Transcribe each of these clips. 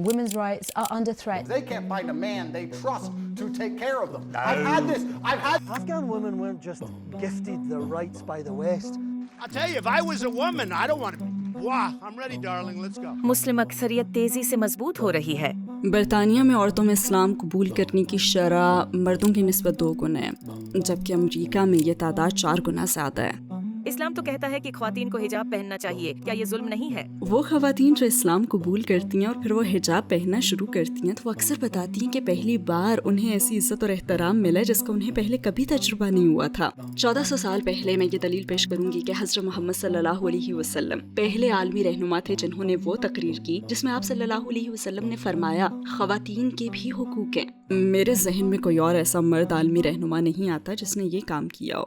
time, women's rights are under threat. They can't find a man they trust to take care of them. I've had Afghan women weren't just gifted their rights by the West. I'll tell you, if I was a woman, I don't want to be. Wow, I'm ready, darling, let's go. مسلم اکثریت تیزی سے مضبوط ہو رہی ہے. برطانیہ میں عورتوں میں اسلام قبول کرنے کی شرح مردوں کی نسبت 2 گنا ہے، جبکہ امریکہ میں یہ تعداد 4 گنا زیادہ ہے. اسلام تو کہتا ہے کہ خواتین کو حجاب پہننا چاہیے، کیا یہ ظلم نہیں ہے؟ وہ خواتین جو اسلام قبول کرتی ہیں اور پھر وہ حجاب پہننا شروع کرتی ہیں تو وہ اکثر بتاتی ہیں کہ پہلی بار انہیں ایسی عزت اور احترام ملا جس کا انہیں پہلے کبھی تجربہ نہیں ہوا تھا. 1400 سال پہلے میں یہ دلیل پیش کروں گی کہ حضرت محمد صلی اللہ علیہ وسلم پہلے عالمی رہنما تھے جنہوں نے وہ تقریر کی جس میں آپ صلی اللہ علیہ وسلم نے فرمایا خواتین کے بھی حقوق ہیں. میرے ذہن میں کوئی اور ایسا مرد عالمی رہنما نہیں آتا جس نے یہ کام کیا ہو.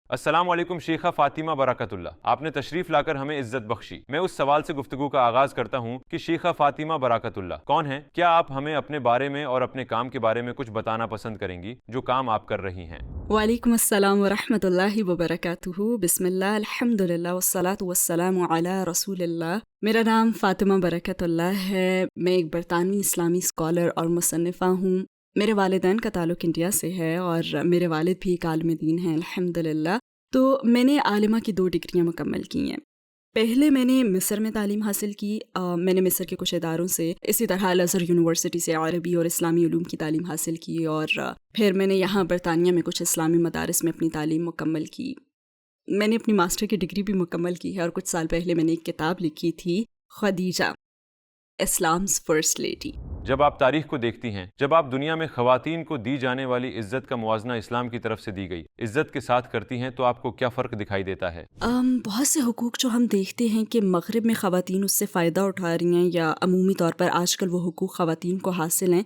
السلام علیکم شیخہ فاطمہ برکت اللہ، آپ نے تشریف لا کر ہمیں عزت بخشی. میں اس سوال سے گفتگو کا آغاز کرتا ہوں کہ شیخہ فاطمہ برکت اللہ کون ہیں؟ کیا آپ ہمیں اپنے بارے میں اور اپنے کام کے بارے میں کچھ بتانا پسند کریں گی جو کام آپ کر رہی ہیں؟ وعلیکم السلام ورحمۃ اللہ وبرکاتہ. بسم اللہ الحمد للہ والصلاة والسلام علی رسول اللہ. میرا نام فاطمہ برکت اللہ ہے. میں ایک برطانوی اسلامی اسکالر اور مصنفہ ہوں. میرے والدین کا تعلق انڈیا سے ہے اور میرے والد بھی ایک عالم دین ہیں الحمدللہ. تو میں نے عالمہ کی 2 ڈگریاں مکمل کی ہیں. پہلے میں نے مصر میں تعلیم حاصل کی. میں نے مصر کے کچھ اداروں سے، اسی طرح الازہر یونیورسٹی سے عربی اور اسلامی علوم کی تعلیم حاصل کی، اور پھر میں نے یہاں برطانیہ میں کچھ اسلامی مدارس میں اپنی تعلیم مکمل کی. میں نے اپنی ماسٹر کی ڈگری بھی مکمل کی ہے اور کچھ سال پہلے میں نے ایک کتاب لکھی تھی خدیجہ اسلام's فرسٹ لیڈی. جب آپ تاریخ کو دیکھتی ہیں، جب آپ دنیا میں خواتین کو دی جانے والی عزت کا موازنہ اسلام کی طرف سے دی گئی عزت کے ساتھ کرتی ہیں تو آپ کو کیا فرق دکھائی دیتا ہے؟ بہت سے حقوق جو ہم دیکھتے ہیں کہ مغرب میں خواتین اس سے فائدہ اٹھا رہی ہیں یا عمومی طور پر آج کل وہ حقوق خواتین کو حاصل ہیں،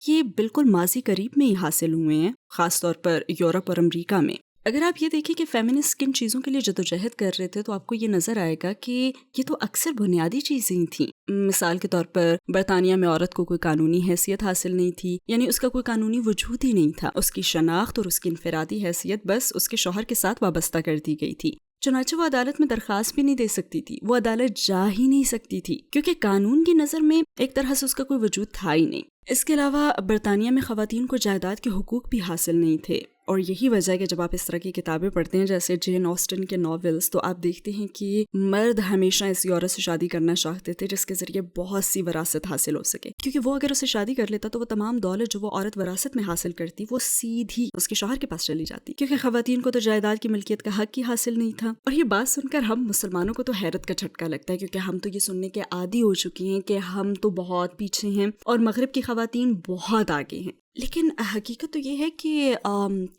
یہ بالکل ماضی قریب میں ہی حاصل ہوئے ہیں، خاص طور پر یورپ اور امریکہ میں. اگر آپ یہ دیکھیں کہ فیمنسٹ کن چیزوں کے لیے جدوجہد کر رہے تھے تو آپ کو یہ نظر آئے گا کہ یہ تو اکثر بنیادی چیزیں ہی تھیں. مثال کے طور پر برطانیہ میں عورت کو کوئی قانونی حیثیت حاصل نہیں تھی، یعنی اس کا کوئی قانونی وجود ہی نہیں تھا. اس کی شناخت اور اس کی انفرادی حیثیت بس اس کے شوہر کے ساتھ وابستہ کر دی گئی تھی. چنانچہ وہ عدالت میں درخواست بھی نہیں دے سکتی تھی، وہ عدالت جا ہی نہیں سکتی تھی کیونکہ قانون کی نظر میں ایک طرح سے اس کا کوئی وجود تھا ہی نہیں. اس کے علاوہ برطانیہ میں خواتین کو جائیداد کے حقوق بھی حاصل نہیں تھے، اور یہی وجہ ہے کہ جب آپ اس طرح کی کتابیں پڑھتے ہیں جیسے جین آسٹن کے ناولز تو آپ دیکھتے ہیں کہ مرد ہمیشہ ایسی عورت سے شادی کرنا چاہتے تھے جس کے ذریعے بہت سی وراثت حاصل ہو سکے، کیونکہ وہ اگر اسے شادی کر لیتا تو وہ تمام دولت جو وہ عورت وراثت میں حاصل کرتی وہ سیدھی اس کے شوہر کے پاس چلی جاتی، کیونکہ خواتین کو تو جائیداد کی ملکیت کا حق ہی حاصل نہیں تھا. اور یہ بات سن کر ہم مسلمانوں کو تو حیرت کا جھٹکا لگتا ہے کیونکہ ہم تو یہ سننے کے عادی ہو چکے ہیں کہ ہم تو بہت پیچھے ہیں اور مغرب کی خواتین بہت آگے ہیں. لیکن حقیقت تو یہ ہے کہ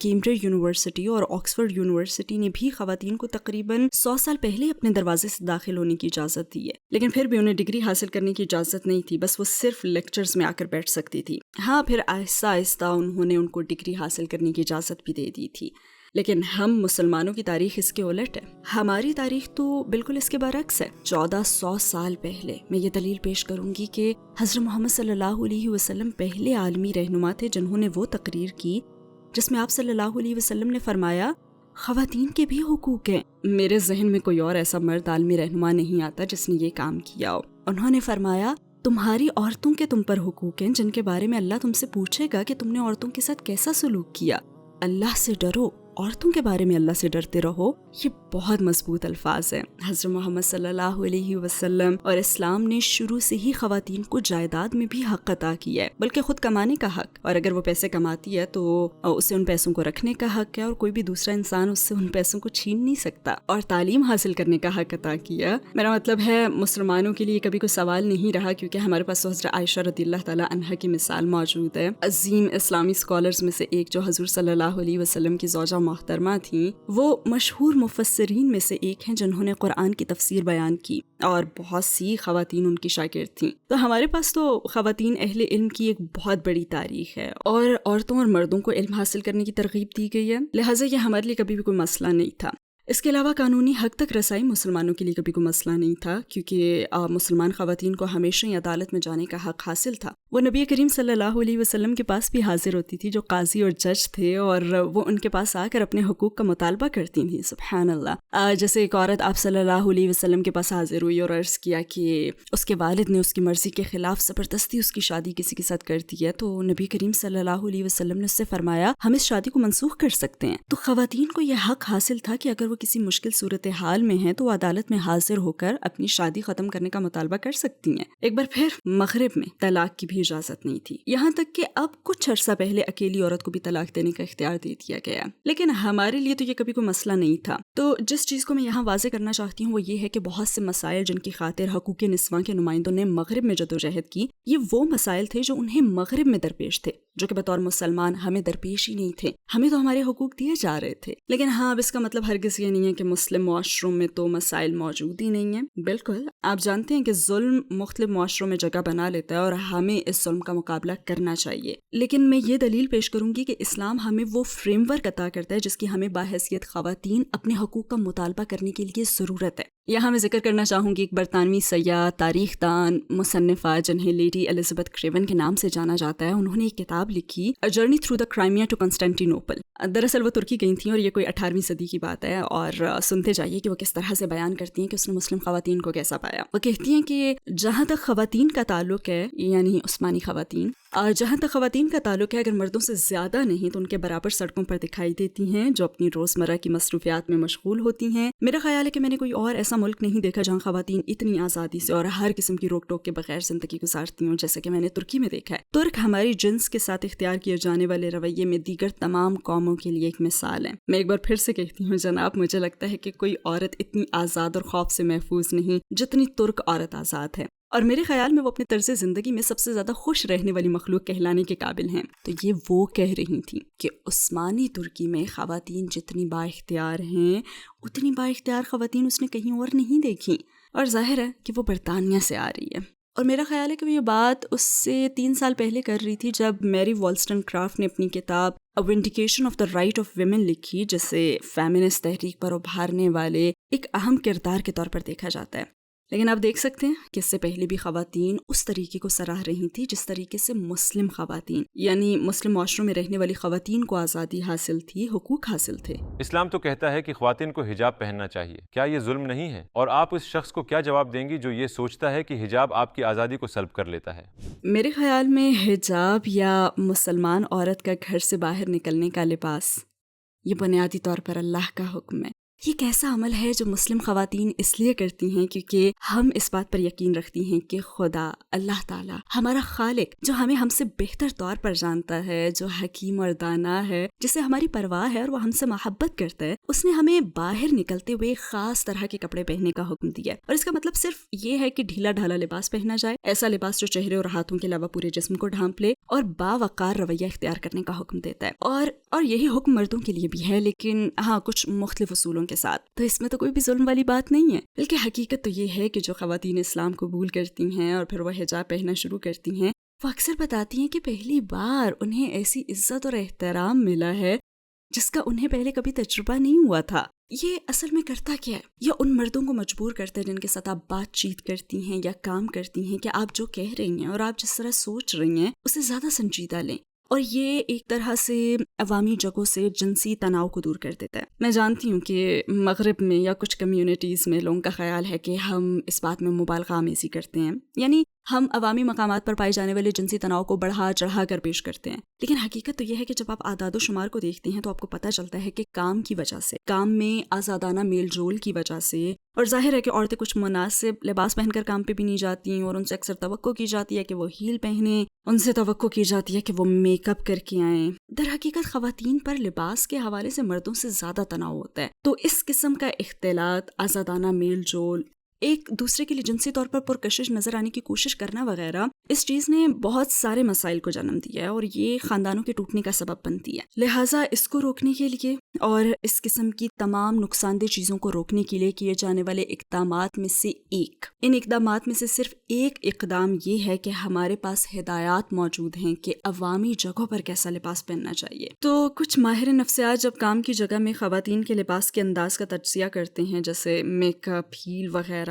کیمبرج یونیورسٹی اور آکسفورڈ یونیورسٹی نے بھی خواتین کو تقریباً 100 سال پہلے اپنے دروازے سے داخل ہونے کی اجازت دی ہے، لیکن پھر بھی انہیں ڈگری حاصل کرنے کی اجازت نہیں تھی، بس وہ صرف لیکچرز میں آ کر بیٹھ سکتی تھی. ہاں پھر آہستہ آہستہ انہوں نے ان کو ڈگری حاصل کرنے کی اجازت بھی دے دی تھی. لیکن ہم مسلمانوں کی تاریخ اس کے الٹ ہے. ہماری تاریخ تو بالکل اس کے برعکس ہے. 1400 سال پہلے میں یہ دلیل پیش کروں گی کہ حضرت محمد صلی اللہ علیہ وسلم پہلے عالمی رہنما تھے جنہوں نے وہ تقریر کی جس میں آپ صلی اللہ علیہ وسلم نے فرمایا خواتین کے بھی حقوق ہیں. میرے ذہن میں کوئی اور ایسا مرد عالمی رہنما نہیں آتا جس نے یہ کام کیا ہو. انہوں نے فرمایا تمہاری عورتوں کے تم پر حقوق ہیں جن کے بارے میں اللہ تم سے پوچھے گا کہ تم نے عورتوں کے ساتھ کیسا سلوک کیا. اللہ سے ڈرو، عورتوں کے بارے میں اللہ سے ڈرتے رہو. یہ بہت مضبوط الفاظ ہیں. حضرت محمد صلی اللہ علیہ وسلم اور اسلام نے شروع سے ہی خواتین کو جائیداد میں بھی حق عطا کیا ہے، بلکہ خود کمانے کا حق، اور اگر وہ پیسے کماتی ہے تو اسے ان پیسوں کو رکھنے کا حق ہے اور کوئی بھی دوسرا انسان اس سے ان پیسوں کو چھین نہیں سکتا. اور تعلیم حاصل کرنے کا حق عطا کیا. میرا مطلب ہے مسلمانوں کے لیے کبھی کوئی سوال نہیں رہا کیونکہ ہمارے پاس حضرت عائشہ رضی اللہ تعالیٰ عنہا کی مثال موجود ہے. عظیم اسلامی اسکالرز میں سے ایک جو حضور صلی اللہ علیہ وسلم کی زوجہ محترمہ تھیں، وہ مشہور مفسرین میں سے ایک ہیں جنہوں نے قرآن کی تفسیر بیان کی اور بہت سی خواتین ان کی شاگرد تھیں. تو ہمارے پاس تو خواتین اہل علم کی ایک بہت بڑی تاریخ ہے اور عورتوں اور مردوں کو علم حاصل کرنے کی ترغیب دی گئی ہے، لہٰذا یہ ہمارے لیے کبھی بھی کوئی مسئلہ نہیں تھا. اس کے علاوہ قانونی حق تک رسائی مسلمانوں کے لیے کبھی کوئی مسئلہ نہیں تھا کیونکہ مسلمان خواتین کو ہمیشہ ہی عدالت میں جانے کا حق حاصل تھا. وہ نبی کریم صلی اللہ علیہ وسلم کے پاس بھی حاضر ہوتی تھی جو قاضی اور جج تھے، اور وہ ان کے پاس آ کر اپنے حقوق کا مطالبہ کرتی تھیں. سبحان اللہ. جیسے ایک عورت آپ صلی اللہ علیہ وسلم کے پاس حاضر ہوئی اور عرض کیا کہ اس کے والد نے اس کی مرضی کے خلاف زبردستی اس کی شادی کسی کے ساتھ کر دی ہے، تو نبی کریم صلی اللہ علیہ وسلم نے اس سے فرمایا ہم اس شادی کو منسوخ کر سکتے ہیں. تو خواتین کو یہ حق حاصل تھا کہ اگر وہ کسی مشکل صورتحال میں ہیں تو وہ عدالت میں حاضر ہو کر اپنی شادی ختم کرنے کا مطالبہ کر سکتی ہیں. ایک بار پھر مغرب میں طلاق کی بھی اجازت نہیں تھی، یہاں تک کہ اب کچھ عرصہ پہلے اکیلی عورت کو بھی طلاق دینے کا اختیار دے دیا گیا، لیکن ہمارے لیے تو یہ کبھی کوئی مسئلہ نہیں تھا. تو جس چیز کو میں یہاں واضح کرنا چاہتی ہوں وہ یہ ہے کہ بہت سے مسائل جن کی خاطر حقوق نسواں کے نمائندوں نے مغرب میں جدوجہد کی، یہ وہ مسائل تھے جو انہیں مغرب میں درپیش تھے، جو کہ بطور مسلمان ہمیں درپیش ہی نہیں تھے. ہمیں تو ہمارے حقوق دیے جا رہے تھے، لیکن ہاں اب اس کا مطلب ہرگز یہ نہیں ہے کہ مسلم معاشروں میں تو مسائل موجود ہی نہیں ہیں. بالکل، آپ جانتے ہیں کہ ظلم مختلف معاشروں میں جگہ بنا لیتا ہے اور ہمیں اس ظلم کا مقابلہ کرنا چاہیے. لیکن میں یہ دلیل پیش کروں گی کہ اسلام ہمیں وہ فریم ورک عطا کرتا ہے جس کی ہمیں بحیثیت خواتین اپنے حقوق کا مطالبہ کرنے کے لیے ضرورت ہے. یہاں میں ذکر کرنا چاہوں گی ایک برطانوی سیاح، تاریخ دان، مصنفہ جنہیں لیڈی الزبتھ کریون کے نام سے جانا جاتا ہے. انہوں نے ایک کتاب لکھی، a journey through the Crimea to Constantinople. دراصل وہ ترکی گئی تھیں اور یہ کوئی 18ویں صدی کی بات ہے، اور سنتے جائیے کہ وہ کس طرح سے بیان کرتی ہیں کہ اس نے مسلم خواتین کو کیسا پایا. وہ کہتی ہیں کہ جہاں تک خواتین کا تعلق ہے، یعنی عثمانی خواتین، جہاں تک خواتین کا تعلق ہے، اگر مردوں سے زیادہ نہیں تو ان کے برابر سڑکوں پر دکھائی دیتی ہیں، جو اپنی روزمرہ کی مصروفیات میں مشغول ہوتی ہیں. میرا خیال ہے کہ میں نے کوئی اور ایسا ملک نہیں دیکھا جہاں خواتین اتنی آزادی سے اور ہر قسم کی روک ٹوک کے بغیر زندگی گزارتی ہوں جیسے کہ میں نے ترکی میں دیکھا ہے. ترک ہماری جنس کے ساتھ اختیار کیے جانے والے رویے میں دیگر تمام قوموں کے لیے ایک مثال ہے. میں ایک بار پھر سے کہتی ہوں جناب، مجھے لگتا ہے کہ کوئی عورت اتنی آزاد اور خوف سے محفوظ نہیں جتنی ترک عورت آزاد ہے، اور میرے خیال میں وہ اپنے طرز زندگی میں سب سے زیادہ خوش رہنے والی مخلوق کہلانے کے قابل ہیں. تو یہ وہ کہہ رہی تھیں کہ عثمانی ترکی میں خواتین جتنی با اختیار ہیں اتنی با اختیار خواتین اس نے کہیں اور نہیں دیکھی، اور ظاہر ہے کہ وہ برطانیہ سے آ رہی ہے. اور میرا خیال ہے کہ وہ یہ بات اس سے 3 سال پہلے کر رہی تھی جب میری والسٹن کرافٹ نے اپنی کتاب A Vindication of the Right of Women لکھی، جسے فیمنسٹ تحریک پر ابھارنے والے ایک اہم کردار کے طور پر دیکھا جاتا ہے. لیکن آپ دیکھ سکتے ہیں کہ اس سے پہلے بھی خواتین اس طریقے کو سراہ رہی تھی جس طریقے سے مسلم خواتین، یعنی مسلم معاشروں میں رہنے والی خواتین کو آزادی حاصل تھی، حقوق حاصل تھے. اسلام تو کہتا ہے کہ خواتین کو حجاب پہننا چاہیے، کیا یہ ظلم نہیں ہے؟ اور آپ اس شخص کو کیا جواب دیں گی جو یہ سوچتا ہے کہ حجاب آپ کی آزادی کو سلب کر لیتا ہے؟ میرے خیال میں حجاب یا مسلمان عورت کا گھر سے باہر نکلنے کا لباس، یہ بنیادی طور پر اللہ کا حکم ہے. یہ ایک ایسا عمل ہے جو مسلم خواتین اس لیے کرتی ہیں کیونکہ ہم اس بات پر یقین رکھتی ہیں کہ خدا، اللہ تعالیٰ، ہمارا خالق، جو ہمیں ہم سے بہتر طور پر جانتا ہے، جو حکیم اور دانا ہے، جسے ہماری پرواہ ہے اور وہ ہم سے محبت کرتا ہے، اس نے ہمیں باہر نکلتے ہوئے خاص طرح کے کپڑے پہننے کا حکم دیا. اور اس کا مطلب صرف یہ ہے کہ ڈھیلا ڈھالا لباس پہنا جائے، ایسا لباس جو چہرے اور ہاتھوں کے علاوہ پورے جسم کو ڈھانپ لے، اور باوقار رویہ اختیار کرنے کا حکم دیتا ہے. اور یہی حکم مردوں کے لیے بھی ہے، لیکن ہاں کچھ مختلف اصولوں کے ساتھ. تو اس میں تو کوئی بھی ظلم والی بات نہیں ہے، بلکہ حقیقت تو یہ ہے کہ جو خواتین اسلام قبول کرتی ہیں اور پھر وہ حجاب پہننا شروع کرتی ہیں، وہ اکثر بتاتی ہیں کہ پہلی بار انہیں ایسی عزت اور احترام ملا ہے جس کا انہیں پہلے کبھی تجربہ نہیں ہوا تھا. یہ اصل میں کرتا کیا ہے؟ یہ ان مردوں کو مجبور کرتا ہے جن کے ساتھ آپ بات چیت کرتی ہیں یا کام کرتی ہیں کہ آپ جو کہہ رہی ہیں اور آپ جس طرح سوچ رہی ہیں اسے زیادہ سنجیدہ لیں. اور یہ ایک طرح سے عوامی جگہوں سے جنسی تناؤ کو دور کر دیتا ہے. میں جانتی ہوں کہ مغرب میں یا کچھ کمیونٹیز میں لوگوں کا خیال ہے کہ ہم اس بات میں مبالغہ آمیزی کرتے ہیں، یعنی ہم عوامی مقامات پر پائے جانے والے جنسی تناؤ کو بڑھا چڑھا کر پیش کرتے ہیں. لیکن حقیقت تو یہ ہے کہ جب آپ اعداد و شمار کو دیکھتے ہیں تو آپ کو پتہ چلتا ہے کہ کام کی وجہ سے، کام میں آزادانہ میل جول کی وجہ سے، اور ظاہر ہے کہ عورتیں کچھ مناسب لباس پہن کر کام پہ بھی نہیں جاتی، اور ان سے اکثر توقع کی جاتی ہے کہ وہ ہیل پہنیں، ان سے توقع کی جاتی ہے کہ وہ میک اپ کر کے آئیں. در حقیقت خواتین پر لباس کے حوالے سے مردوں سے زیادہ تناؤ ہوتا ہے. تو اس قسم کا اختلاط، آزادانہ میل جول، ایک دوسرے کے لیے جنسی طور پر پرکشش نظر آنے کی کوشش کرنا وغیرہ، اس چیز نے بہت سارے مسائل کو جنم دیا ہے اور یہ خاندانوں کے ٹوٹنے کا سبب بنتی ہے. لہٰذا اس کو روکنے کے لیے اور اس قسم کی تمام نقصان دہ چیزوں کو روکنے کے لیے کیے جانے والے اقدامات میں سے ان اقدامات میں سے صرف ایک اقدام یہ ہے کہ ہمارے پاس ہدایات موجود ہیں کہ عوامی جگہوں پر کیسا لباس پہننا چاہیے. تو کچھ ماہر نفسیات جب کام کی جگہ میں خواتین کے لباس کے انداز کا تجزیہ کرتے ہیں، جیسے میک اپ، ہیل وغیرہ،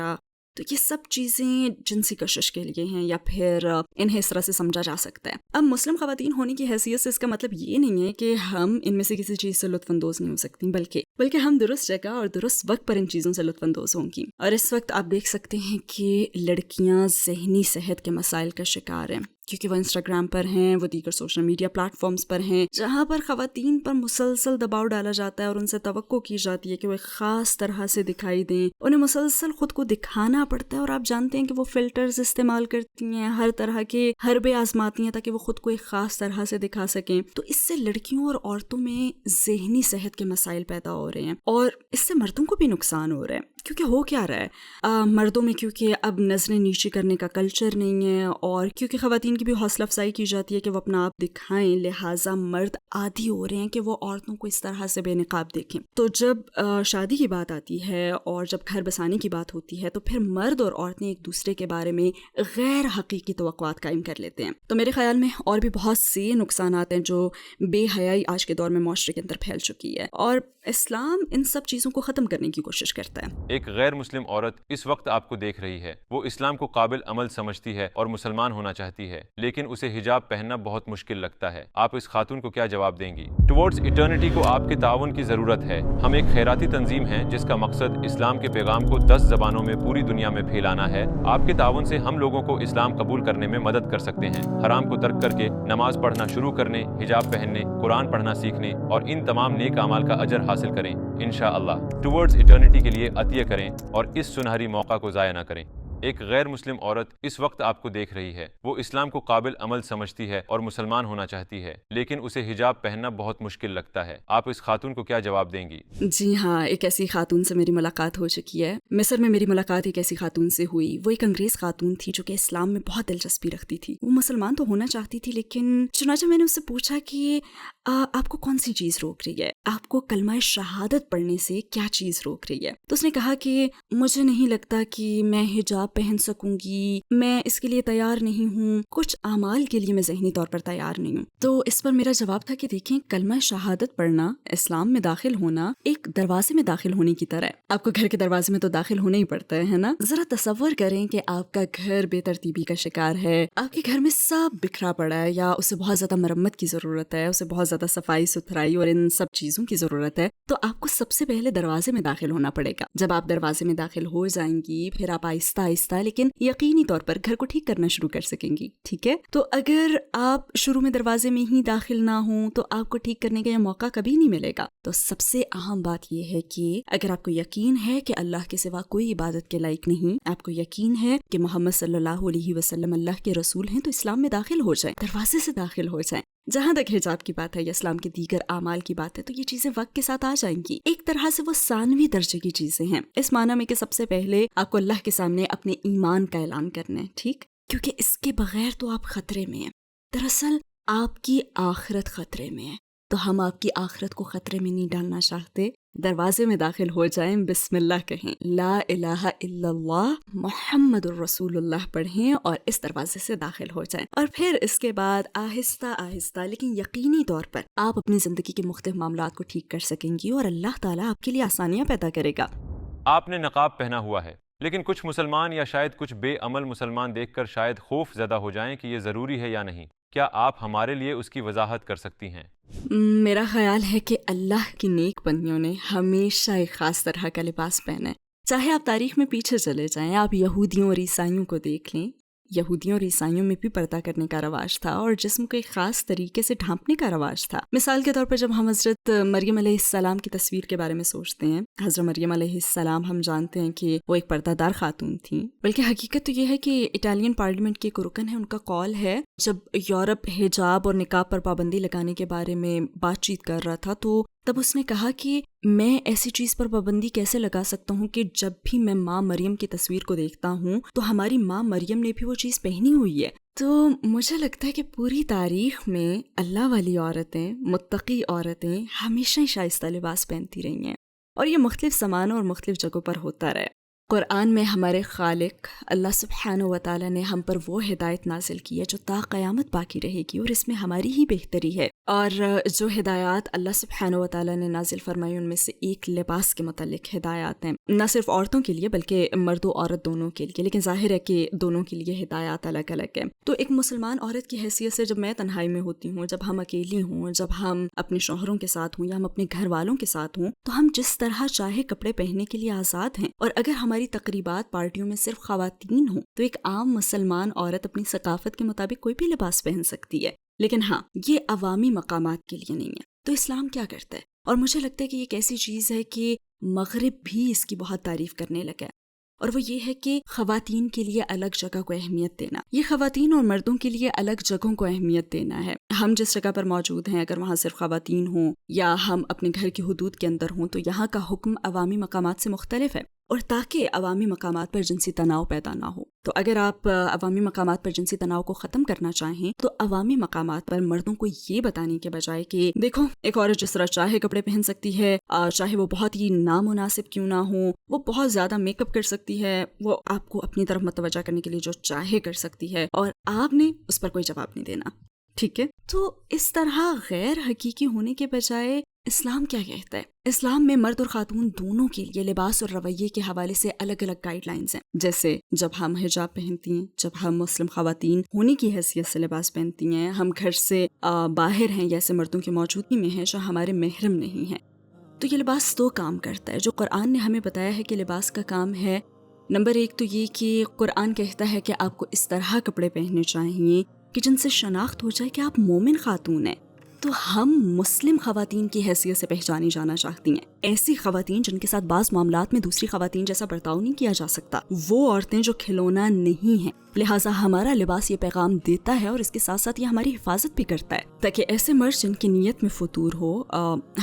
تو یہ سب چیزیں جنسی کشش کے لیے ہیں یا پھر انہیں اس طرح سے سمجھا جا سکتا ہے. اب مسلم خواتین ہونے کی حیثیت سے اس کا مطلب یہ نہیں ہے کہ ہم ان میں سے کسی چیز سے لطف اندوز نہیں ہو سکتی، بلکہ ہم درست جگہ اور درست وقت پر ان چیزوں سے لطف اندوز ہوں گی. اور اس وقت آپ دیکھ سکتے ہیں کہ لڑکیاں ذہنی صحت کے مسائل کا شکار ہیں، کیونکہ وہ انسٹاگرام پر ہیں، وہ دیگر سوشل میڈیا پلیٹ فارمز پر ہیں، جہاں پر خواتین پر مسلسل دباؤ ڈالا جاتا ہے اور ان سے توقع کی جاتی ہے کہ وہ ایک خاص طرح سے دکھائی دیں. انہیں مسلسل خود کو دکھانا پڑتا ہے اور آپ جانتے ہیں کہ وہ فلٹرز استعمال کرتی ہیں، ہر طرح کے حربے آزماتی ہیں تاکہ وہ خود کو ایک خاص طرح سے دکھا سکیں. تو اس سے لڑکیوں اور عورتوں میں ذہنی صحت کے مسائل پیدا ہو رہے ہیں اور اس سے مردوں کو بھی نقصان ہو رہا ہے. کیونکہ ہو کیا رہا ہے مردوں میں، کیونکہ اب نظریں نیچی کرنے کا کلچر نہیں ہے اور کیونکہ خواتین کی بھی حوصلہ افزائی کی جاتی ہے کہ وہ اپنا آپ دکھائیں، لہٰذا مرد عادی ہو رہے ہیں کہ وہ عورتوں کو اس طرح سے بے نقاب دیکھیں. تو جب شادی کی بات آتی ہے اور جب گھر بسانے کی بات ہوتی ہے تو پھر مرد اور عورتیں ایک دوسرے کے بارے میں غیر حقیقی توقعات قائم کر لیتے ہیں. تو میرے خیال میں اور بھی بہت سے نقصانات ہیں جو بے حیائی آج کے دور میں معاشرے کے اندر پھیل چکی ہے، اور اسلام ان سب چیزوں کو ختم کرنے کی کوشش کرتا ہے. ایک غیر مسلم عورت اس وقت آپ کو دیکھ رہی ہے. وہ اسلام کو قابل عمل سمجھتی ہے اور مسلمان ہونا چاہتی ہے، لیکن اسے حجاب پہننا بہت مشکل لگتا ہے. آپ اس خاتون کو کیا جواب دیں گی؟ ٹورڈز ایٹرنٹی کو آپ کے تعاون کی ضرورت ہے. ہم ایک خیراتی تنظیم ہیں جس کا مقصد اسلام کے پیغام کو 10 زبانوں میں پوری دنیا میں پھیلانا ہے. آپ کے تعاون سے ہم لوگوں کو اسلام قبول کرنے میں مدد کر سکتے ہیں، حرام کو ترک کر کے نماز پڑھنا شروع کرنے، حجاب پہننے، قرآن پڑھنا سیکھنے اور ان تمام نیک اعمال کا اجر حاصل کریں انشاءاللہ. ٹورڈز ایٹرنٹی کے لیے عطیہ کریں اور اس سنہری موقع کو ضائع نہ کریں. ایک غیر مسلم عورت اس وقت آپ کو دیکھ رہی ہے. وہ اسلام کو قابل عمل سمجھتی ہے اور مسلمان ہونا چاہتی ہے، لیکن اسے حجاب پہننا بہت مشکل لگتا ہے. آپ اس خاتون کو کیا جواب دیں گی؟ جی ہاں، ایک ایسی خاتون سے میری ملاقات ہو چکی ہے. مصر میں میری ملاقات ایک ایسی خاتون سے ہوئی. وہ ایک انگریز خاتون تھی جو کہ اسلام میں بہت دلچسپی رکھتی تھی. وہ مسلمان تو ہونا چاہتی تھی، لیکن چنانچہ میں نے اس سے پوچھا کہ آپ کو کون سی چیز روک رہی ہے، آپ کو کلمہ شہادت پڑھنے سے کیا چیز روک رہی ہے؟ تو اس نے کہا کہ مجھے نہیں لگتا کہ میں حجاب پہن سکوں گی، میں اس کے لیے تیار نہیں ہوں، کچھ اعمال کے لیے میں ذہنی طور پر تیار نہیں ہوں. تو اس پر میرا جواب تھا کہ دیکھیں، کلمہ شہادت پڑھنا، اسلام میں داخل ہونا ایک دروازے میں داخل ہونے کی طرح ہے. آپ کو گھر کے دروازے میں تو داخل ہونا ہی پڑتا ہے نا. ذرا تصور کریں کہ آپ کا گھر بے ترتیبی کا شکار ہے، آپ کے گھر میں سب بکھرا پڑا ہے یا اسے بہت زیادہ مرمت کی ضرورت ہے، اسے بہت زیادہ صفائی ستھرائی اور ان سب چیزوں کی ضرورت ہے. تو آپ کو سب سے پہلے دروازے میں داخل ہونا پڑے گا. جب آپ دروازے میں داخل ہو جائیں گی، پھر آپ آہستہ آہستہ لیکن یقینی طور پر گھر کو ٹھیک کرنا شروع کر سکیں گی. ٹھیک ہے، تو اگر آپ شروع میں دروازے میں ہی داخل نہ ہوں تو آپ کو ٹھیک کرنے کا یہ موقع کبھی نہیں ملے گا. تو سب سے اہم بات یہ ہے کہ اگر آپ کو یقین ہے کہ اللہ کے سوا کوئی عبادت کے لائق نہیں، آپ کو یقین ہے کہ محمد صلی اللہ علیہ وسلم اللہ کے رسول ہیں، تو اسلام میں داخل ہو جائیں، دروازے سے داخل ہو جائیں. جہاں تک حجاب کی بات ہے یا اسلام کے دیگر اعمال کی بات ہے تو یہ چیزیں وقت کے ساتھ آ جائیں گی. ایک طرح سے وہ ثانوی درجے کی چیزیں ہیں، اس معنی میں کہ سب سے پہلے آپ کو اللہ کے سامنے اپنے ایمان کا اعلان کرنا ہے. ٹھیک، کیونکہ اس کے بغیر تو آپ خطرے میں ہیں. دراصل آپ کی آخرت خطرے میں ہے، تو ہم آپ کی آخرت کو خطرے میں نہیں ڈالنا چاہتے. دروازے میں داخل ہو جائیں، بسم اللہ کہیں، لا الہ الا اللہ محمد الرسول اللہ پڑھیں اور اس دروازے سے داخل ہو جائیں. اور پھر اس کے بعد آہستہ آہستہ لیکن یقینی طور پر آپ اپنی زندگی کے مختلف معاملات کو ٹھیک کر سکیں گی اور اللہ تعالیٰ آپ کے لیے آسانیاں پیدا کرے گا. آپ نے نقاب پہنا ہوا ہے، لیکن کچھ مسلمان یا شاید کچھ بے عمل مسلمان دیکھ کر شاید خوف زدہ ہو جائیں کہ یہ ضروری ہے یا نہیں. کیا آپ ہمارے لیے اس کی وضاحت کر سکتی ہیں؟ میرا خیال ہے کہ اللہ کی نیک بندیوں نے ہمیشہ ایک خاص طرح کا لباس پہنا ہے. چاہے آپ تاریخ میں پیچھے چلے جائیں، آپ یہودیوں اور عیسائیوں کو دیکھ لیں. یہودیوں اور عیسائیوں میں بھی پردہ کرنے کا رواج تھا اور جسم کو ایک خاص طریقے سے ڈھانپنے کا رواج تھا. مثال کے طور پر جب ہم حضرت مریم علیہ السلام کی تصویر کے بارے میں سوچتے ہیں، حضرت مریم علیہ السلام ہم جانتے ہیں کہ وہ ایک پردہ دار خاتون تھیں، بلکہ حقیقت تو یہ ہے کہ اٹالین پارلیمنٹ کے ایک رکن ہے، ان کا قول ہے جب یورپ حجاب اور نقاب پر پابندی لگانے کے بارے میں بات چیت کر رہا تھا تو تب اس نے کہا کہ میں ایسی چیز پر پابندی کیسے لگا سکتا ہوں کہ جب بھی میں ماں مریم کی تصویر کو دیکھتا ہوں تو ہماری ماں مریم نے بھی وہ چیز پہنی ہوئی ہے. تو مجھے لگتا ہے کہ پوری تاریخ میں اللہ والی عورتیں، متقی عورتیں ہمیشہ ہی شائستہ لباس پہنتی رہی ہیں اور یہ مختلف زمانوں اور مختلف جگہوں پر ہوتا رہا. قرآن میں ہمارے خالق اللہ سبحانہ و تعالیٰ نے ہم پر وہ ہدایت نازل کی ہے جو تا قیامت باقی رہے گی، اور اس میں ہماری ہی بہتری ہے. اور جو ہدایات اللہ سبحانہ و تعالیٰ نے نازل فرمائی ان میں سے ایک لباس کے متعلق ہدایات ہیں، نہ صرف عورتوں کے لیے بلکہ مرد و عورت دونوں کے لیے، لیکن ظاہر ہے کہ دونوں کے لیے ہدایات الگ الگ ہیں. تو ایک مسلمان عورت کی حیثیت سے جب میں تنہائی میں ہوتی ہوں، جب ہم اکیلی ہوں، جب ہم اپنے شوہروں کے ساتھ ہوں یا ہم اپنے گھر والوں کے ساتھ ہوں، تو ہم جس طرح چاہے کپڑے پہننے کے لیے آزاد ہیں. اور اگر ہماری تقریبات پارٹیوں میں صرف خواتین ہوں تو ایک عام مسلمان عورت اپنی ثقافت کے مطابق کوئی بھی لباس پہن سکتی ہے. لیکن ہاں، یہ عوامی مقامات کے لیے نہیں ہے. تو اسلام کیا کرتا ہے؟ اور مجھے لگتا ہے کہ یہ ایک ایسی چیز ہے کہ مغرب بھی اس کی بہت تعریف کرنے لگا ہے، اور وہ یہ ہے کہ خواتین کے لیے الگ جگہ کو اہمیت دینا. یہ خواتین اور مردوں کے لیے الگ جگہوں کو اہمیت دینا ہے. ہم جس جگہ پر موجود ہیں اگر وہاں صرف خواتین ہوں یا ہم اپنے گھر کی حدود کے اندر ہوں تو یہاں کا حکم عوامی مقامات سے مختلف ہے. اور تاکہ عوامی مقامات پر جنسی تناؤ پیدا نہ ہو، تو اگر آپ عوامی مقامات پر جنسی تناؤ کو ختم کرنا چاہیں تو عوامی مقامات پر مردوں کو یہ بتانے کے بجائے کہ دیکھو ایک عورت جس طرح چاہے کپڑے پہن سکتی ہے، چاہے وہ بہت ہی نامناسب کیوں نہ ہو، وہ بہت زیادہ میک اپ کر سکتی ہے، وہ آپ کو اپنی طرف متوجہ کرنے کے لیے جو چاہے کر سکتی ہے، اور آپ نے اس پر کوئی جواب نہیں دینا. ٹھیک ہے، تو اس طرح غیر حقیقی ہونے کے بجائے اسلام کیا کہتا ہے؟ اسلام میں مرد اور خاتون دونوں کے لیے لباس اور رویے کے حوالے سے الگ الگ گائیڈ لائنز ہیں. جیسے جب ہم حجاب پہنتی ہیں، جب ہم مسلم خواتین ہونے کی حیثیت سے لباس پہنتی ہیں، ہم گھر سے باہر ہیں یا ایسے مردوں کی موجودگی میں ہیں جو ہمارے محرم نہیں ہیں، تو یہ لباس دو کام کرتا ہے جو قرآن نے ہمیں بتایا ہے کہ لباس کا کام ہے. نمبر ایک تو یہ کہ قرآن کہتا ہے کہ آپ کو اس طرح کپڑے پہننے چاہیے کہ جن سے شناخت ہو جائے کہ آپ مومن خاتون ہیں. تو ہم مسلم خواتین کی حیثیت سے پہچانی جانا چاہتی ہیں، ایسی خواتین جن کے ساتھ بعض معاملات میں دوسری خواتین جیسا برتاؤ نہیں کیا جا سکتا، وہ عورتیں جو کھلونا نہیں ہیں. لہٰذا ہمارا لباس یہ پیغام دیتا ہے اور اس کے ساتھ ساتھ یہ ہماری حفاظت بھی کرتا ہے تاکہ ایسے مرد جن کی نیت میں فطور ہو،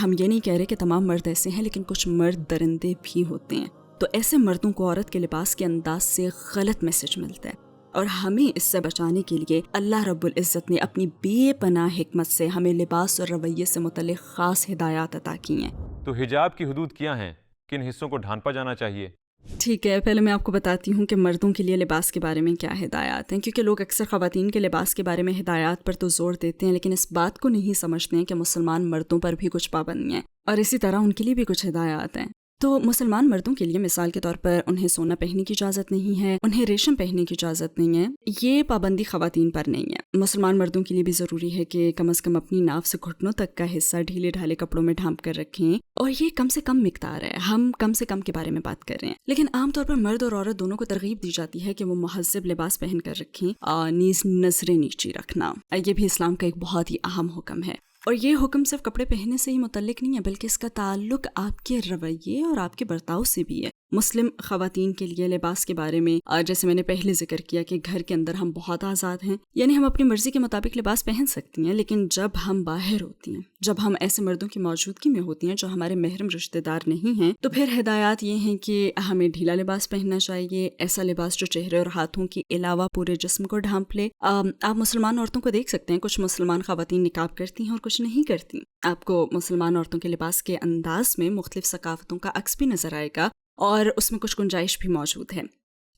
ہم یہ نہیں کہہ رہے کہ تمام مرد ایسے ہیں، لیکن کچھ مرد درندے بھی ہوتے ہیں، تو ایسے مردوں کو عورت کے لباس کے انداز سے غلط میسج ملتا ہے. اور ہمیں اس سے بچانے کے لیے اللہ رب العزت نے اپنی بے پناہ حکمت سے ہمیں لباس اور رویے سے متعلق خاص ہدایات عطا کی ہیں. تو حجاب کی حدود کیا ہیں؟ کن حصوں کو ڈھانپا جانا چاہیے؟ ٹھیک ہے، پہلے میں آپ کو بتاتی ہوں کہ مردوں کے لیے لباس کے بارے میں کیا ہدایات ہیں، کیونکہ لوگ اکثر خواتین کے لباس کے بارے میں ہدایات پر تو زور دیتے ہیں لیکن اس بات کو نہیں سمجھتے ہیں کہ مسلمان مردوں پر بھی کچھ پابندیاں ہیں اور اسی طرح ان کے لیے بھی کچھ ہدایات ہیں. تو مسلمان مردوں کے لیے مثال کے طور پر انہیں سونا پہننے کی اجازت نہیں ہے، انہیں ریشم پہننے کی اجازت نہیں ہے. یہ پابندی خواتین پر نہیں ہے. مسلمان مردوں کے لیے بھی ضروری ہے کہ کم از کم اپنی ناف سے گھٹنوں تک کا حصہ ڈھیلے ڈھالے کپڑوں میں ڈھانپ کر رکھیں، اور یہ کم سے کم مقدار ہے، ہم کم سے کم کے بارے میں بات کر رہے ہیں. لیکن عام طور پر مرد اور عورت دونوں کو ترغیب دی جاتی ہے کہ وہ مہذب لباس پہن کر رکھیں، نیز نظریں نیچی رکھنا. یہ بھی اسلام کا ایک بہت ہی اہم حکم ہے. اور یہ حکم صرف کپڑے پہننے سے ہی متعلق نہیں ہے بلکہ اس کا تعلق آپ کے رویے اور آپ کے برتاؤ سے بھی ہے. مسلم خواتین کے لیے لباس کے بارے میں جیسے میں نے پہلے ذکر کیا کہ گھر کے اندر ہم بہت آزاد ہیں، یعنی ہم اپنی مرضی کے مطابق لباس پہن سکتی ہیں، لیکن جب ہم باہر ہوتی ہیں، جب ہم ایسے مردوں کی موجودگی میں ہوتی ہیں جو ہمارے محرم رشتہ دار نہیں ہیں، تو پھر ہدایات یہ ہیں کہ ہمیں ڈھیلا لباس پہننا چاہیے، ایسا لباس جو چہرے اور ہاتھوں کے علاوہ پورے جسم کو ڈھانپ لے. آپ مسلمان عورتوں کو دیکھ سکتے ہیں، کچھ مسلمان خواتین نقاب کرتی ہیں اور کچھ نہیں کرتی. آپ کو مسلمان عورتوں کے لباس کے انداز میں مختلف ثقافتوں کا عکس بھی نظر آئے گا اور اس میں کچھ گنجائش بھی موجود ہے،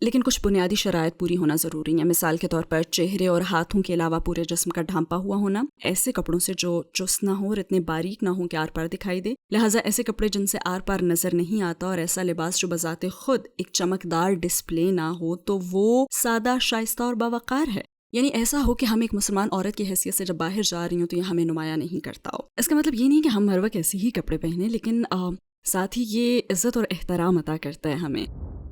لیکن کچھ بنیادی شرائط پوری ہونا ضروری ہے. مثال کے طور پر چہرے اور ہاتھوں کے علاوہ پورے جسم کا ڈھانپا ہوا ہونا، ایسے کپڑوں سے جو چست نہ ہو اور اتنے باریک نہ ہو کہ آر پار دکھائی دے. لہٰذا ایسے کپڑے جن سے آر پار نظر نہیں آتا، اور ایسا لباس جو بذات خود ایک چمکدار ڈسپلے نہ ہو تو وہ سادہ، شائستہ اور باوقار ہے. یعنی ایسا ہو کہ ہم ایک مسلمان عورت کی حیثیت سے جب باہر جا رہی ہوں تو یہ ہمیں نمایاں نہیں کرتا ہو. اس کا مطلب یہ نہیں کہ ہم ہر وقت ایسے ہی کپڑے پہنیں، لیکن ساتھ ہی یہ عزت اور احترام عطا کرتا ہے ہمیں.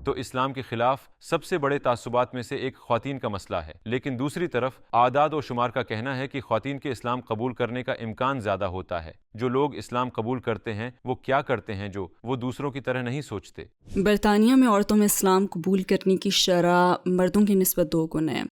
تو اسلام کے خلاف سب سے بڑے تعصبات میں سے ایک خواتین کا مسئلہ ہے، لیکن دوسری طرف اعداد و شمار کا کہنا ہے کہ خواتین کے اسلام قبول کرنے کا امکان زیادہ ہوتا ہے. جو لوگ اسلام قبول کرتے ہیں وہ کیا کرتے ہیں جو وہ دوسروں کی طرح نہیں سوچتے؟ برطانیہ میں عورتوں میں اسلام قبول کرنے کی شرح مردوں کی نسبت 2 گنا ہے.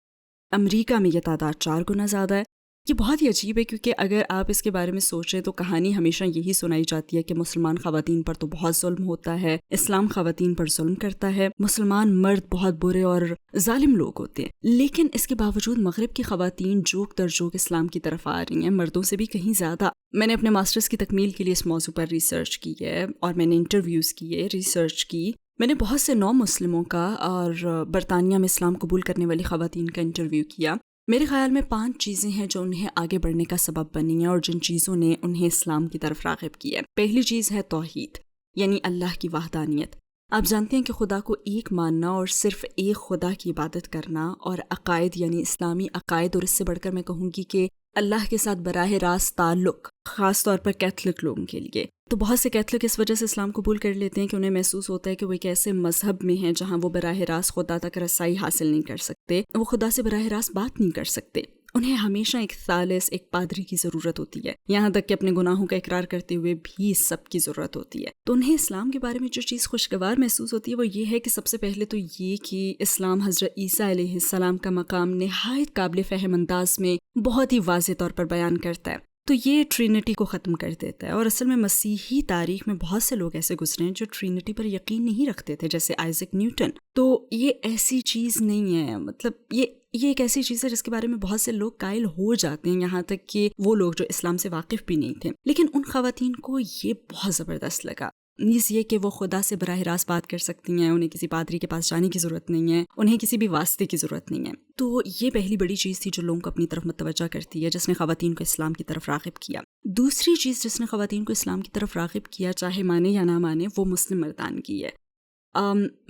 امریکہ میں یہ تعداد 4 گنا زیادہ ہے. یہ بہت ہی عجیب ہے کیونکہ اگر آپ اس کے بارے میں سوچیں تو کہانی ہمیشہ یہی سنائی جاتی ہے کہ مسلمان خواتین پر تو بہت ظلم ہوتا ہے، اسلام خواتین پر ظلم کرتا ہے، مسلمان مرد بہت برے اور ظالم لوگ ہوتے ہیں. لیکن اس کے باوجود مغرب کی خواتین جوک در جوک اسلام کی طرف آ رہی ہیں، مردوں سے بھی کہیں زیادہ. میں نے اپنے ماسٹرز کی تکمیل کے لیے اس موضوع پر ریسرچ کی ہے اور میں نے انٹرویوز کیے، ریسرچ کی، میں نے بہت سے نو مسلموں کا اور برطانیہ میں اسلام قبول کرنے والی خواتین کا انٹرویو کیا. میرے خیال میں 5 چیزیں ہیں جو انہیں آگے بڑھنے کا سبب بنی ہیں اور جن چیزوں نے انہیں اسلام کی طرف راغب کیا. پہلی چیز ہے توحید، یعنی اللہ کی وحدانیت. آپ جانتے ہیں کہ خدا کو ایک ماننا اور صرف ایک خدا کی عبادت کرنا، اور عقائد یعنی اسلامی عقائد، اور اس سے بڑھ کر میں کہوں گی کہ اللہ کے ساتھ براہ راست تعلق، خاص طور پر کیتھولک لوگوں کے لیے. تو بہت سے کیتھولک اس وجہ سے اسلام قبول کر لیتے ہیں کہ انہیں محسوس ہوتا ہے کہ وہ ایک ایسے مذہب میں ہیں جہاں وہ براہ راست خدا تک رسائی حاصل نہیں کر سکتے، وہ خدا سے براہ راست بات نہیں کر سکتے. انہیں ہمیشہ ایک ثالث، ایک پادری کی ضرورت ہوتی ہے، یہاں تک کہ اپنے گناہوں کا اقرار کرتے ہوئے بھی سب کی ضرورت ہوتی ہے. تو انہیں اسلام کے بارے میں جو چیز خوشگوار محسوس ہوتی ہے وہ یہ ہے کہ سب سے پہلے تو یہ کہ اسلام حضرت عیسیٰ علیہ السلام کا مقام نہایت قابل فہم انداز میں بہت ہی واضح طور پر بیان کرتا ہے. تو یہ ٹرینٹی کو ختم کر دیتا ہے. اور اصل میں مسیحی تاریخ میں بہت سے لوگ ایسے گزرے ہیں جو ٹرینٹی پر یقین نہیں رکھتے تھے، جیسے آئزک نیوٹن. تو یہ ایسی چیز نہیں ہے، مطلب یہ ایک ایسی چیز ہے جس کے بارے میں بہت سے لوگ قائل ہو جاتے ہیں، یہاں تک کہ وہ لوگ جو اسلام سے واقف بھی نہیں تھے. لیکن ان خواتین کو یہ بہت زبردست لگا. نیز یہ کہ وہ خدا سے براہ راست بات کر سکتی ہیں، انہیں کسی پادری کے پاس جانے کی ضرورت نہیں ہے، انہیں کسی بھی واسطے کی ضرورت نہیں ہے. تو یہ پہلی بڑی چیز تھی جو لوگوں کو اپنی طرف متوجہ کرتی ہے، جس نے خواتین کو اسلام کی طرف راغب کیا. دوسری چیز جس نے خواتین کو اسلام کی طرف راغب کیا، چاہے مانے یا نہ مانے، وہ مسلم مردان کی ہے.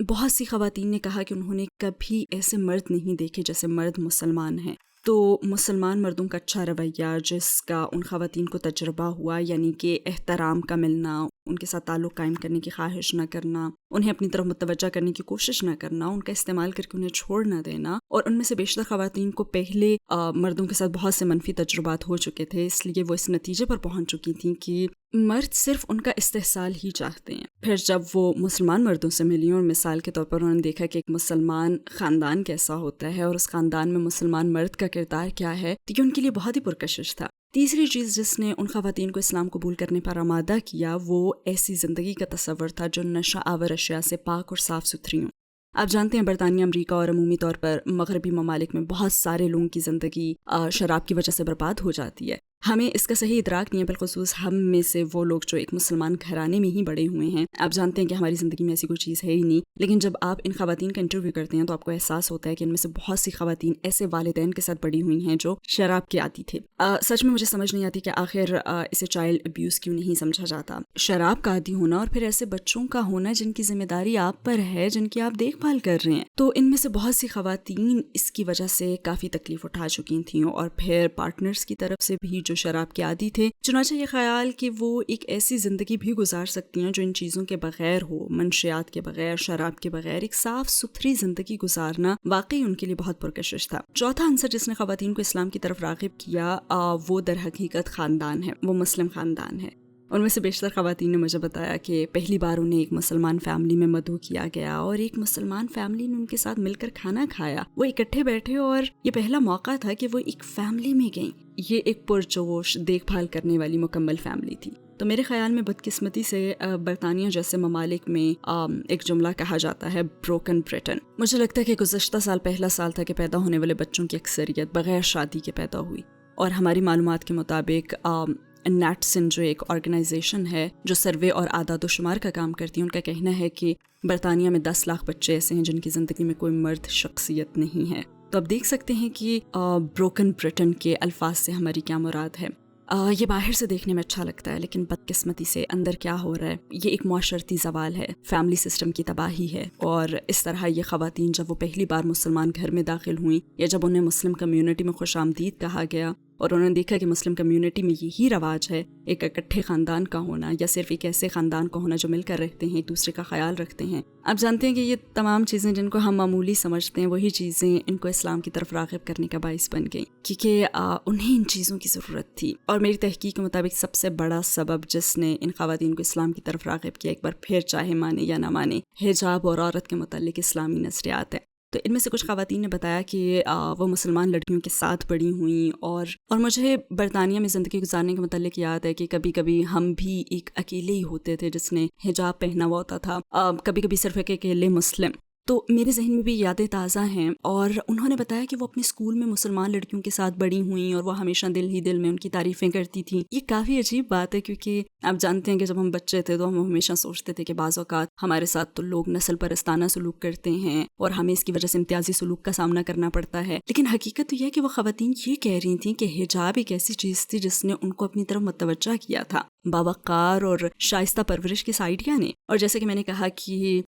بہت سی خواتین نے کہا کہ انہوں نے کبھی ایسے مرد نہیں دیکھے جیسے مرد مسلمان ہیں. تو مسلمان مردوں کا اچھا رویہ جس کا ان خواتین کو تجربہ ہوا، یعنی کہ احترام کا ملنا، ان کے ساتھ تعلق قائم کرنے کی خواہش نہ کرنا، انہیں اپنی طرف متوجہ کرنے کی کوشش نہ کرنا، ان کا استعمال کر کے انہیں چھوڑ نہ دینا. اور ان میں سے بیشتر خواتین کو پہلے مردوں کے ساتھ بہت سے منفی تجربات ہو چکے تھے، اس لیے وہ اس نتیجے پر پہنچ چکی تھیں کہ مرد صرف ان کا استحصال ہی چاہتے ہیں. پھر جب وہ مسلمان مردوں سے ملی اور مثال کے طور پر انہوں نے دیکھا کہ ایک مسلمان خاندان کیسا ہوتا ہے اور اس خاندان میں مسلمان مرد کا کردار کیا ہے، تو یہ ان کے لیے بہت ہی پرکشش تھا. تیسری چیز جس نے ان خواتین کو اسلام قبول کرنے پر آمادہ کیا، وہ ایسی زندگی کا تصور تھا جو نشہ آور اشیاء سے پاک اور صاف ستھری ہوں. آپ جانتے ہیں برطانیہ، امریکہ اور عمومی طور پر مغربی ممالک میں بہت سارے لوگوں کی زندگی شراب کی وجہ سے برباد ہو جاتی ہے. ہمیں اس کا صحیح ادراک نہیں ہے، بالخصوص ہم میں سے وہ لوگ جو ایک مسلمان گھرانے میں ہی بڑے ہوئے ہیں. آپ جانتے ہیں کہ ہماری زندگی میں ایسی کوئی چیز ہے ہی نہیں، لیکن جب آپ ان خواتین کا انٹرویو کرتے ہیں تو آپ کو احساس ہوتا ہے کہ ان میں سے بہت سی خواتین ایسے والدین کے ساتھ بڑی ہوئی ہیں جو شراب کے عادی تھے. سچ میں مجھے سمجھ نہیں آتی کہ آخر اسے چائلڈ ابیوز کیوں نہیں سمجھا جاتا. شراب کا عادی ہونا اور پھر ایسے بچوں کا ہونا جن کی ذمہ داری آپ پر ہے، جن کی آپ دیکھ بھال کر رہے ہیں. تو ان میں سے بہت سی خواتین اس کی وجہ سے کافی تکلیف اٹھا چکی تھیں، اور پھر پارٹنرز کی طرف سے بھی جو شراب کے عادی تھے. چنانچہ یہ خیال کہ وہ ایک ایسی زندگی بھی گزار سکتی ہیں جو ان چیزوں کے بغیر ہو، منشیات کے بغیر، شراب کے بغیر، ایک صاف ستھری زندگی گزارنا واقعی ان کے لیے بہت پرکشش تھا. چوتھا عنصر جس نے خواتین کو اسلام کی طرف راغب کیا وہ در حقیقت خاندان ہے، وہ مسلم خاندان ہے. ان میں سے بیشتر خواتین نے مجھے بتایا کہ پہلی بار انہیں ایک مسلمان فیملی میں مدعو کیا گیا اور ایک مسلمان فیملی نے ان کے ساتھ مل کر کھانا کھایا. وہ اکٹھے بیٹھے اور یہ پہلا موقع تھا کہ وہ ایک فیملی میں گئیں. یہ ایک پرجوش دیکھ بھال کرنے والی مکمل فیملی تھی. تو میرے خیال میں بدقسمتی سے برطانیہ جیسے ممالک میں ایک جملہ کہا جاتا ہے بروکن برٹن. مجھے لگتا ہے کہ گزشتہ سال پہلا سال تھا کہ پیدا ہونے والے بچوں کی اکثریت بغیر شادی کے پیدا ہوئی. اور ہماری معلومات کے مطابق نیٹسن جو ایک آرگنائزیشن ہے جو سروے اور اعداد و شمار کا کام کرتی ہے، ان کا کہنا ہے کہ برطانیہ میں 10 لاکھ بچے ایسے ہیں جن کی زندگی میں کوئی مرد شخصیت نہیں ہے. تو اب دیکھ سکتے ہیں کہ بروکن برٹن کے الفاظ سے ہماری کیا مراد ہے. یہ باہر سے دیکھنے میں اچھا لگتا ہے، لیکن بدقسمتی سے اندر کیا ہو رہا ہے، یہ ایک معاشرتی زوال ہے، فیملی سسٹم کی تباہی ہے. اور اس طرح یہ خواتین جب وہ پہلی بار مسلمان گھر میں داخل ہوئیں یا جب انہیں مسلم کمیونٹی میں خوش آمدید کہا گیا اور انہوں نے دیکھا کہ مسلم کمیونٹی میں یہی رواج ہے ایک اکٹھے خاندان کا ہونا، یا صرف ایک ایسے خاندان کا ہونا جو مل کر رہتے ہیں، ایک دوسرے کا خیال رکھتے ہیں. آپ جانتے ہیں کہ یہ تمام چیزیں جن کو ہم معمولی سمجھتے ہیں، وہی چیزیں ان کو اسلام کی طرف راغب کرنے کا باعث بن گئیں، کیونکہ انہیں ان چیزوں کی ضرورت تھی. اور میری تحقیق کے مطابق سب سے بڑا سبب جس نے ان خواتین کو اسلام کی طرف راغب کیا، ایک بار پھر چاہے مانے یا نہ مانے، حجاب اور عورت کے متعلق اسلامی نظریات ہے. تو ان میں سے کچھ خواتین نے بتایا کہ وہ مسلمان لڑکیوں کے ساتھ بڑی ہوئیں، اور مجھے برطانیہ میں زندگی گزارنے کے متعلق یاد ہے کہ کبھی کبھی ہم بھی ایک اکیلے ہی ہوتے تھے جس نے حجاب پہنا ہوا ہوتا تھا، کبھی کبھی صرف ایک اکیلے مسلم. تو میرے ذہن میں بھی یادیں تازہ ہیں، اور انہوں نے بتایا کہ وہ اپنے اسکول میں مسلمان لڑکیوں کے ساتھ بڑی ہوئیں اور وہ ہمیشہ دل ہی دل میں ان کی تعریفیں کرتی تھیں۔ یہ کافی عجیب بات ہے، کیونکہ آپ جانتے ہیں کہ جب ہم بچے تھے تو ہم ہمیشہ سوچتے تھے کہ بعض اوقات ہمارے ساتھ تو لوگ نسل پرستانہ سلوک کرتے ہیں اور ہمیں اس کی وجہ سے امتیازی سلوک کا سامنا کرنا پڑتا ہے، لیکن حقیقت تو یہ ہے کہ وہ خواتین یہ کہہ رہی تھیں کہ حجاب ایک ایسی چیز تھی جس نے ان کو اپنی طرف متوجہ کیا تھا، باوقار اور شائستہ پرورش کے آئیڈیا نے۔ اور جیسے کہ میں نے کہا کہ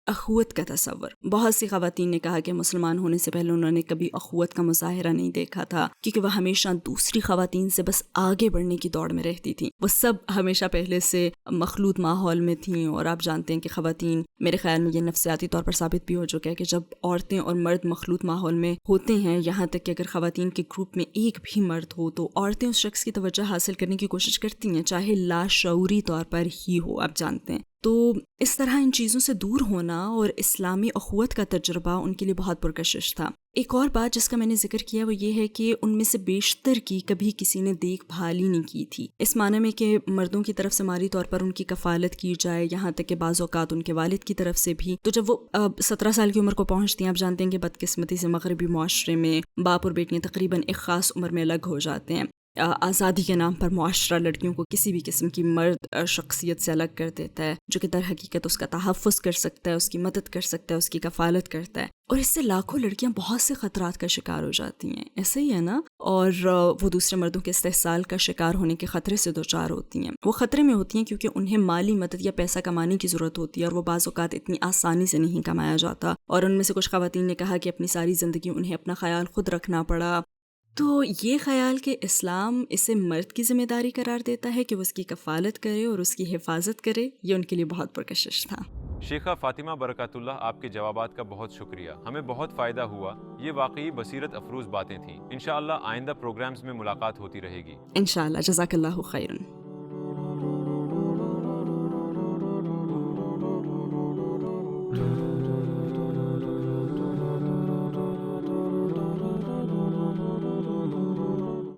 اخوت کا تصور، بہت سی خواتین نے کہا کہ مسلمان ہونے سے پہلے انہوں نے کبھی اخوت کا مظاہرہ نہیں دیکھا تھا، کیونکہ وہ ہمیشہ دوسری خواتین سے بس آگے بڑھنے کی دوڑ میں رہتی تھیں، وہ سب ہمیشہ پہلے سے مخلوط ماحول میں تھیں۔ اور آپ جانتے ہیں کہ خواتین، میرے خیال میں یہ نفسیاتی طور پر ثابت بھی ہو چکا ہے کہ جب عورتیں اور مرد مخلوط ماحول میں ہوتے ہیں، یہاں تک کہ اگر خواتین کے گروپ میں ایک بھی مرد ہو تو عورتیں اس شخص کی توجہ حاصل کرنے کی کوشش کرتی ہیں، چاہے لاشعوری طور پر ہی ہو، آپ جانتے ہیں۔ تو اس طرح ان چیزوں سے دور ہونا اور اسلامی اخوت کا تجربہ ان کے لیے بہت پرکشش تھا۔ ایک اور بات جس کا میں نے ذکر کیا وہ یہ ہے کہ ان میں سے بیشتر کی کبھی کسی نے دیکھ بھال ہی نہیں کی تھی، اس معنی میں کہ مردوں کی طرف سے مالی طور پر ان کی کفالت کی جائے، یہاں تک کہ بعض اوقات ان کے والد کی طرف سے بھی۔ تو جب وہ 17 سال کی عمر کو پہنچتی ہیں، آپ جانتے ہیں کہ بدقسمتی سے مغربی معاشرے میں باپ اور بیٹیاں تقریباً ایک خاص عمر میں الگ ہو جاتے ہیں۔ آزادی کے نام پر معاشرہ لڑکیوں کو کسی بھی قسم کی مرد شخصیت سے الگ کر دیتا ہے، جو کہ در حقیقت اس کا تحفظ کر سکتا ہے، اس کی مدد کر سکتا ہے، اس کی کفالت کرتا ہے، اور اس سے لاکھوں لڑکیاں بہت سے خطرات کا شکار ہو جاتی ہیں، ایسے ہی ہے نا، اور وہ دوسرے مردوں کے استحصال کا شکار ہونے کے خطرے سے دوچار ہوتی ہیں۔ وہ خطرے میں ہوتی ہیں کیونکہ انہیں مالی مدد یا پیسہ کمانے کی ضرورت ہوتی ہے، اور وہ بعض اوقات اتنی آسانی سے نہیں کمایا جاتا، اور ان میں سے کچھ خواتین نے کہا کہ اپنی ساری زندگی انہیں اپنا خیال خود رکھنا پڑا۔ تو یہ خیال کہ اسلام اسے مرد کی ذمہ داری قرار دیتا ہے کہ وہ اس کی کفالت کرے اور اس کی حفاظت کرے، یہ ان کے لیے بہت پرکشش تھا۔ شیخہ فاطمہ برکات اللہ، آپ کے جوابات کا بہت شکریہ، ہمیں بہت فائدہ ہوا، یہ واقعی بصیرت افروز باتیں تھیں۔ انشاءاللہ آئندہ پروگرامز میں ملاقات ہوتی رہے گی۔ انشاءاللہ، جزاک اللہ خیرن۔